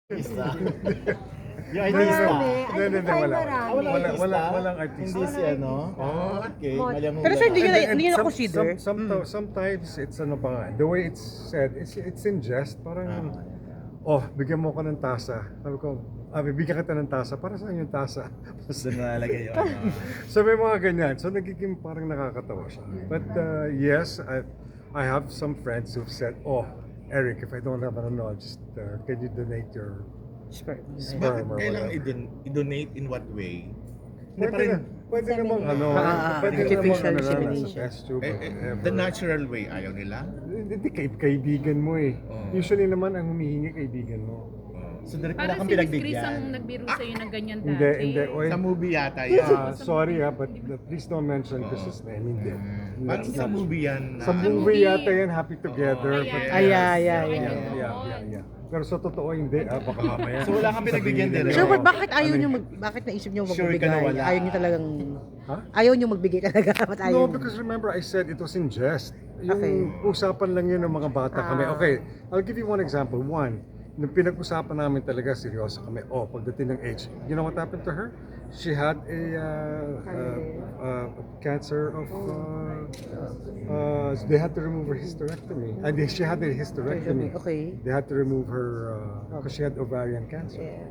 Artista. Yung artista. Marami. Hindi, hindi, Ay, wala. marami. Walang artista. Hindi si ano. Oh. Okay, Mod- mali mo. Pero sir, hindi And nyo na-consider? Sometimes it's ano pa nga, the way it's said, it's in jest, parang, bigyan mo ko ng tasa. Sabi ko, bibigyan kita ng tasa. Para saan yung tasa? Gusto na nalagay yun. So may mga ganyan. So nagiging parang nakakatawa siya. But yes, I have some friends who've said, Eric, if I don't have ano, just can you donate your Sperm. sperm Bakit or kailangan whatever? i-donate in what way? Pwede namang ano, pwede artificial namang ano, nasa insemination. test tube or whatever. The natural way, ayaw nila? Hindi, kaibigan mo eh. Usually naman ang humihingi kaibigan mo. So, direct wala Parang kang si Miss Chris pinagbigyan. ang nagbiro sa'yo ng ganyan dati. Hindi. Oy, Sa movie yata yan. sorry but please don't mention Chris's name. Hindi. Parang That's sa not- movie yan. Sa movie yata yan, Happy Together. but- Yeah. Pero sa totoo hindi, baka mamaya. So, wala kang pinagbigyan din, Sir, Oo. but bakit ayaw nyo bakit naisip nyo Sure magbigay? ka na wala. Ayaw nyo talagang, Huh? ayaw nyo magbigay talaga. Ba't ayaw No, nyo? because remember I said it was in jest. Yung Okay. usapan lang yun ng mga bata kami. Okay, I'll give you one example. One, nung pinag-usapan namin talaga, seryoso kami. Pagdating ng age, you know what happened to her? She had a cancer of, they had to remove her hysterectomy. And she had a hysterectomy. Okay. They had to remove her, because she had ovarian cancer. Yeah.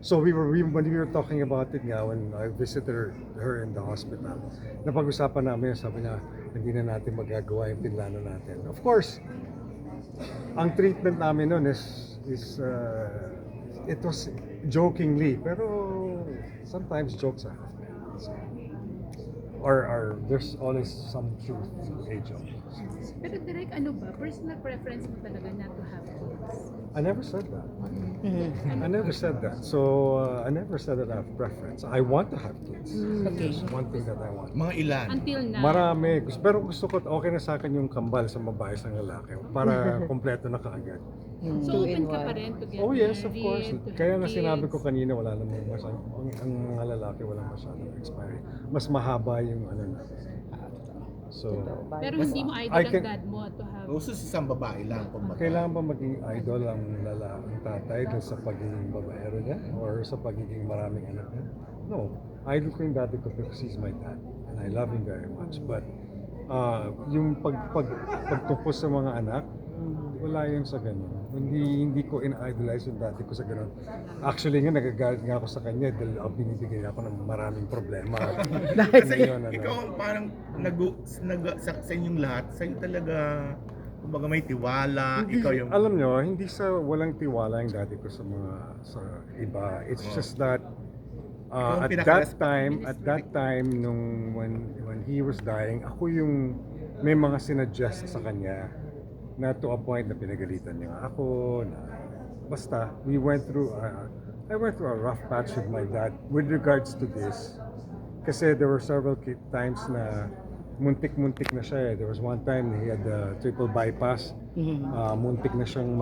So when we were talking about it nga, when I visited her in the hospital, napag-usapan namin, sabi niya, hindi na natin magagawa yung pinlano natin. Of course, ang treatment namin noon is it was jokingly, pero sometimes jokes are or there's always some truth to a joke. Pero direct ano ba, personal preference mo talaga not to have kids? I never said that. I never said that. So I never said that I have preference. I want to have kids. That's one thing that I want. Mga ilan? Until now. Marami. Pero gusto ko, okay na sa akin yung kambal sa babae sa lalaki para kompleto na kaagad. So open ka pa rin to get Oh yes, of course. married, to Kaya have nga sinabi ko kids? kanina, wala namang ang mga lalaki wala masyadong expiry. Mas mahaba yung ano na. So, Pero hindi mo idol I ang can- dad mo to have. Gusto sa isang babae lang. kailangan ba maging idol ang ang tatay dun sa pagiging babaero niya or sa pagiging maraming anak niya? No. Idol ko yung daddy ko because he's my dad and I love him very much. But yung pagtungkol sa mga anak, wala yun sa ganun. Hindi ko in-idolize yung daddy ko sa ganun. Actually nga, nagagalit nga ako sa kanya dahil binibigay ako ng maraming problema. Kasi Ngayon, ano. ikaw ang parang sa inyong lahat, sa'yo talaga, kumbaga may tiwala, ikaw yung... Alam nyo, hindi sa walang tiwala yung daddy ko sa iba. It's just that Ikaw ang at that time nung when he was dying, ako yung may mga sinuggest sa kanya na to a point na pinagalitan niya ako na basta I went through a rough patch with my dad with regards to this kasi there were several times na muntik na siya eh. There was one time he had a triple bypass. Muntik na siyang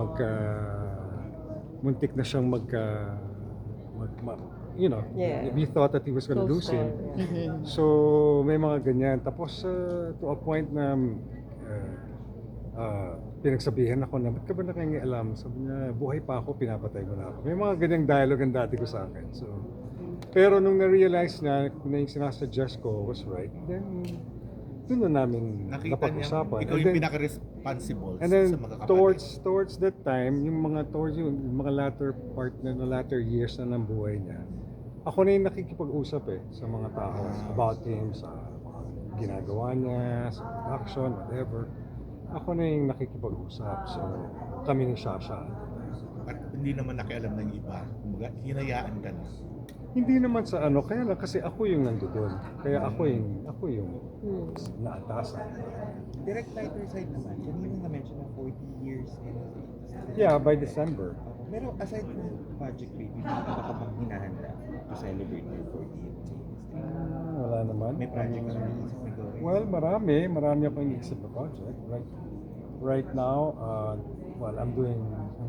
you know, Yeah. we thought that he was going to lose him. So may mga ganyan. Tapos to a point na pinagsabihan ako na, ba't ka ba nakingialam? Sabi niya, buhay pa ako, pinapatay mo na ako. May mga ganyang dialogue ang dati ko sa akin. So, pero nung na-realize na yung sinasuggest ko was right, then doon na namin Nakita niya, napag-usapan. ikaw And yung then- pinaka-responsible And then sa mga kapatid. towards that time, yung mga latter years na ng buhay niya, ako na yung nakikipag-usap sa mga tao about him, sa mga ginagawa niya, sa production, whatever. Ako na yung nakikipag-usap. So, kami ni Shasha. At hindi naman nakialam ng iba. Kumbaga, hinayaan ka na. Hindi naman sa ano, kaya lang kasi ako yung nandoon. Kaya ako yung naatasan. Direct lighter side naman, kanina na-mention na 40 years and Yeah, by December. Pero aside from Project Baby, ano ka bang hinahanda to celebrate your 40th anniversary? Wala naman. May project ka na isang gagawin? Well, marami akong iniisip na project. Right now, I'm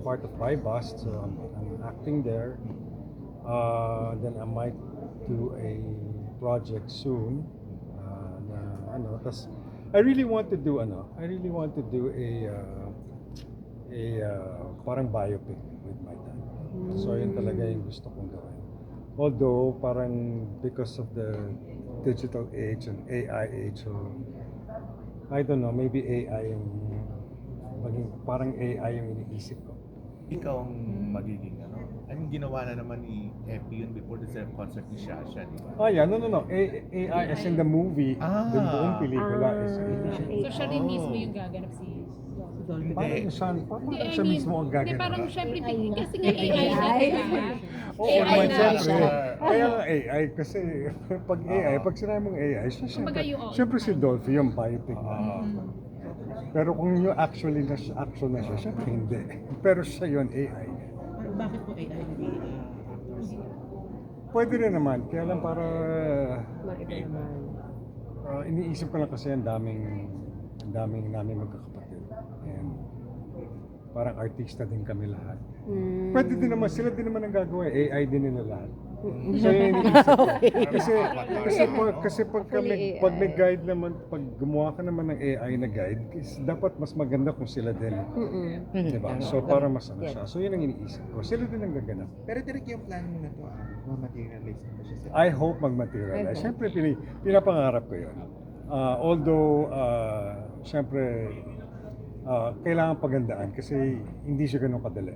part of Bybust, so I'm acting there. Then I might do a project soon. I really want to do a parang biopic with my dad. So yun talaga yung gusto kong gawin. Although parang because of the digital age and AI age, so I don't know, maybe AI yung parang AI yung iniisip ko. Ikaw ang magiging ano. Anong ginawa na naman ni Epi yun before the concert ni Shasha, di ba? Oh yeah, no. AI as in the movie, Ah. the buong pelikula is AI. So siya rin mismo yung gaganap si Hindi. Parang siya I mean, mismo ang Hindi, gaganap. parang syempre, kasi nga AI na, di ba? Oo AI naman, na syempre. siya. Kaya nga AI, kasi pag AI, pag sinabi mong AI, siya Kumbaga yung syempre si Dolphy yung biopic na. Ah. Pero kung yung actually na actual na siya, syempre hindi. Pero siya yun, AI. Bakit po AI Pwede rin naman, kaya lang para Maiba naman. iniisip ko lang kasi ang daming namin magkakapatid. And parang artista din kami lahat. Pwede din naman, sila din naman ang gagawa. AI din nila lahat. So yun yung iniisip ko. Kasi pag may guide naman, pag gumawa ka naman ng AI na guide, dapat mas maganda kung sila din. Diba? So para mas ano siya. So yun ang iniisip ko. Sila din ang gaganap. Pero direct yung plan mo na to, ma-materialize na ba siya sa... I hope mag-materialize. Siyempre, pinapangarap ko yun. Although, siyempre, kailangan pagandaan kasi hindi siya ganun kadali.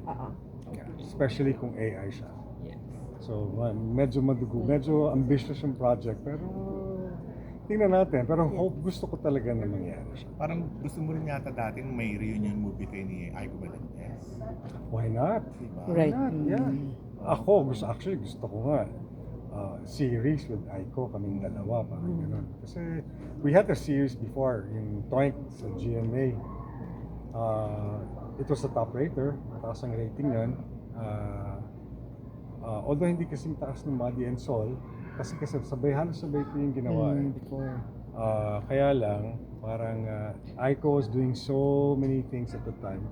Yeah. Especially kung AI siya. So, medyo madugo, medyo ambitious yung project, pero tingnan natin. Pero hope, gusto ko talaga na mangyari siya. Parang gusto mo rin yata dati nung may reunion movie kayo ni Aiko Melendez. Why not? Diba? Right. Why not? Yeah. Ako, gusto ko nga series with Aiko, kaming dalawa, parang gano'n. Kasi we had a series before, yung Toink sa GMA. It was a top rater, mataas ang rating yun. Although hindi kasing taas ng Body and Soul, kasi halos sabay ko yung ginawa before. Kaya lang, parang Aiko was doing so many things at the time.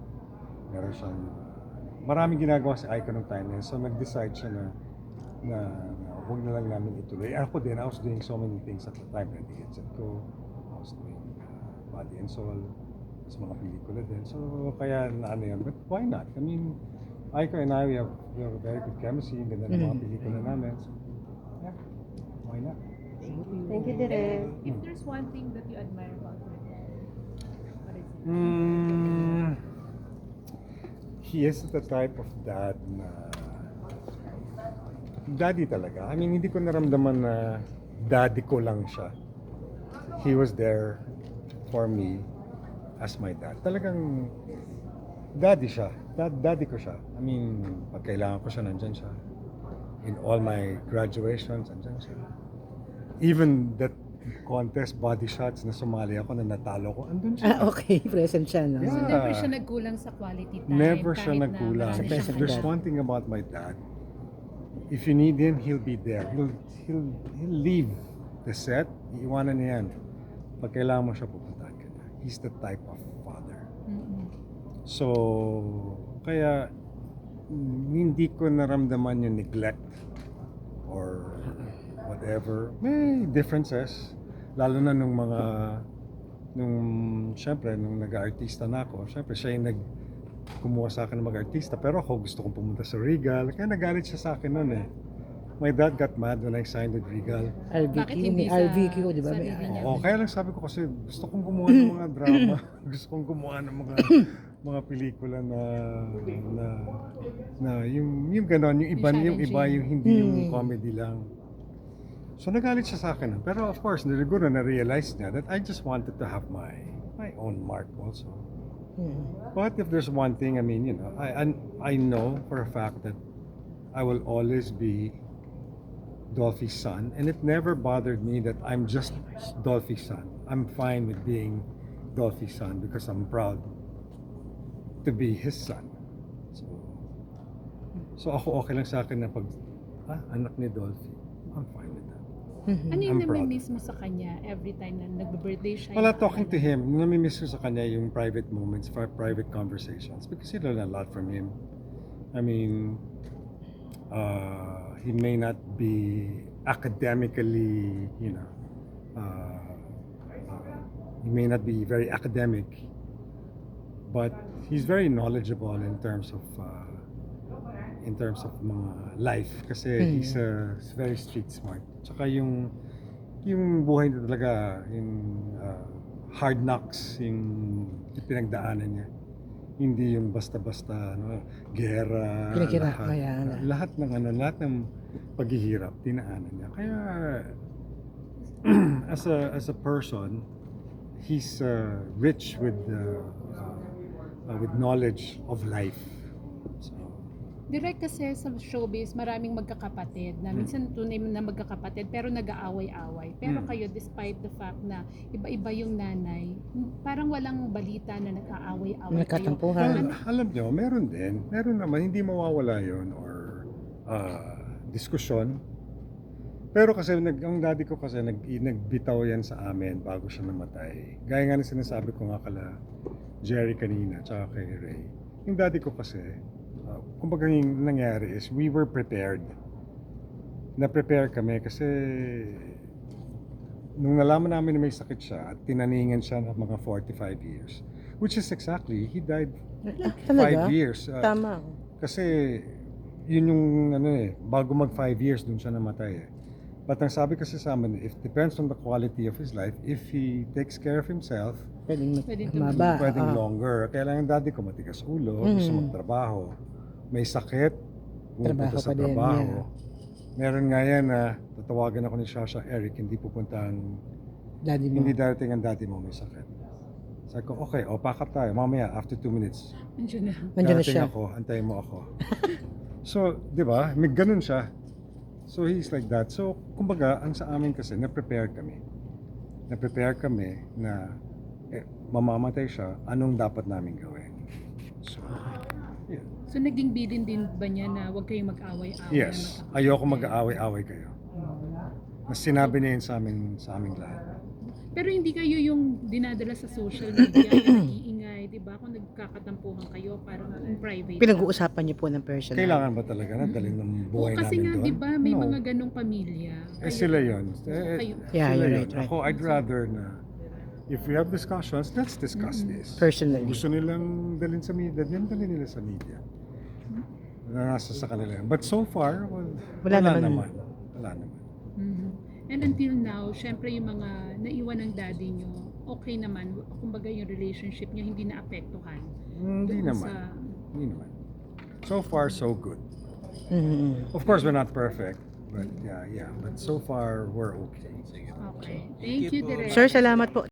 Meron siyang, maraming ginagawa si Aiko ng time na yun. So nag-decide siya na huwag na lang namin ituloy. Ako din, I was doing so many things at the time. Ready, Get, Set, Go. I was doing Body and Soul. Tapos mga pelikula din. So kaya na ano yun. But why not? I mean, Aiko and I, we have a very good chemistry. Ganda ng mga pelikula namin. So, yeah, why not? Thank you, Direk. If there's one thing that you admire about him, what is it? He is the type of dad na daddy talaga. I mean, hindi ko naramdaman na daddy ko lang siya. He was there for me as my dad. Talagang daddy siya. Daddy ko siya. I mean, pag kailangan ko siya, nandyan siya. In all my graduations, nandyan siya. Even that contest, body shots na sumali ako, na natalo ko, andun siya. Okay, present siya, no? Yeah. So never siya nagkulang sa quality time. Never siya kahit na nagkulang. marami Sa siyang There's dad. one thing about my dad. If you need him, he'll be there. He'll leave the set. Iiwanan niya yan. Pag kailangan mo siya, pupuntahan ka na. He's the type of father. So, kaya hindi ko naramdaman yung neglect or whatever. May differences. Lalo na syempre, nung nag-artista na ako, syempre siya yung kumuha sa akin ng mag-artista. Pero ako gusto kong pumunta sa Regal. Kaya nagalit siya sa akin noon eh. My dad got mad when I signed with Regal. Bakit hindi may sa RVQ, di ba? sarili niya? Oo, kaya lang sabi ko kasi gusto kong gumawa ng mga drama. Gusto kong gumawa ng mga pelikula na yung gano'n, yung iba yung hindi yung comedy lang. So nagalit siya sa akin. Pero of course, siguro na-realize niya that I just wanted to have my own mark also. But if there's one thing, I mean, you know, I know for a fact that I will always be Dolphy's son, and it never bothered me that I'm just Dolphy's son. I'm fine with being Dolphy's son because I'm proud to be his son. So ako okay lang sa akin na pag anak ni Dolphy, I'm fine with that. Ano yung I'm proud. nami-miss mo sa kanya every time na nag-birthday siya? Wala, talking to him, nami-miss ko sa kanya yung private moments, private conversations because you learn a lot from him. I mean, he may not be academically, you know, he may not be very academic, but he's very knowledgeable in terms of in terms of mga life kasi he's very street smart. Tsaka yung buhay niya talaga, yung hard knocks, yung pinagdaanan niya. Hindi yung basta-basta gera, lahat ng paghihirap dinaanan niya. Kaya as a person, he's rich with knowledge of life. So, Direk, kasi sa showbiz, maraming magkakapatid na minsan tunay na magkakapatid pero nag-aaway-away. Pero kayo, despite the fact na iba-iba yung nanay, parang walang balita na nag-aaway-away kayo. Nagkatampuhan. alam nyo, meron din. Meron naman, hindi mawawala yon or diskusyon. Pero kasi ang daddy ko kasi nagbitaw yan sa amin bago siya namatay. Gaya nga ng sinasabi ko nga kala Jerry kanina, tsaka kay Ray. Yung daddy ko kasi, kumbaga yung nangyari is we were prepared. Na-prepare kami kasi nung nalaman namin na may sakit siya at tinaningan siya ng mga 45 years, which is exactly, he died 5 years. Tama. Kasi yun yung bago mag 5 years dun siya namatay eh. But ang sabi kasi sa amin, it depends on the quality of his life. If he takes care of himself, Pwedeng Pwedeng maba. pwedeng longer. Kaya lang yung daddy ko matigas ulo, gusto magtrabaho. May sakit, Trabaho pupunta sa pa din, trabaho. Meron nga yan na tatawagan ako ni Shasha, Eric, hindi pupuntahan, Daddy mo. hindi darating ang daddy mo, may sakit. Sabi ko, okay, pack up tayo. Mamaya, after 2 minutes, Nandiyan na. Nandiyan na darating siya. ako, antayin mo ako. So, di ba, may ganun siya. So, he's like that. So, kumbaga, ang sa amin kasi, na-prepare kami. Na-prepare kami na mamamatay siya, anong dapat namin gawin. So, yeah. So naging bilin din ba niya na huwag kayong mag-away-away? Yes, ayoko mag-aaway-away kayo. Mas sinabi niya yun sa aming lahat. Pero hindi kayo yung dinadala sa social media, yung iingay, di ba? Kung nagkakatampuhan kayo, parang in private. Pinag-uusapan niyo po ng personal. Kailangan ba talaga na dalhin ng buhay kasi namin nga, doon? di ba, may No. mga ganong pamilya. Sila yun. Kayo. Yeah, Sila you're yun. right. Ako, I'd rather na, if we have discussions, let's discuss this. Personally. Kung gusto nilang dalhin sa media, dalhin nila sa media. Nasa sa kanila yan. But so far, Wala naman. Wala naman. Mhm. And until now, syempre yung mga naiwan ng daddy nyo, okay naman. Kumbaga yung relationship nyo hindi naapektuhan. Hindi Doon naman. sa- Hindi naman. So far, so good. Mhm. Of course, we're not perfect. But yeah. But so far, we're okay. Okay. Thank you, Direk. Sir, salamat po.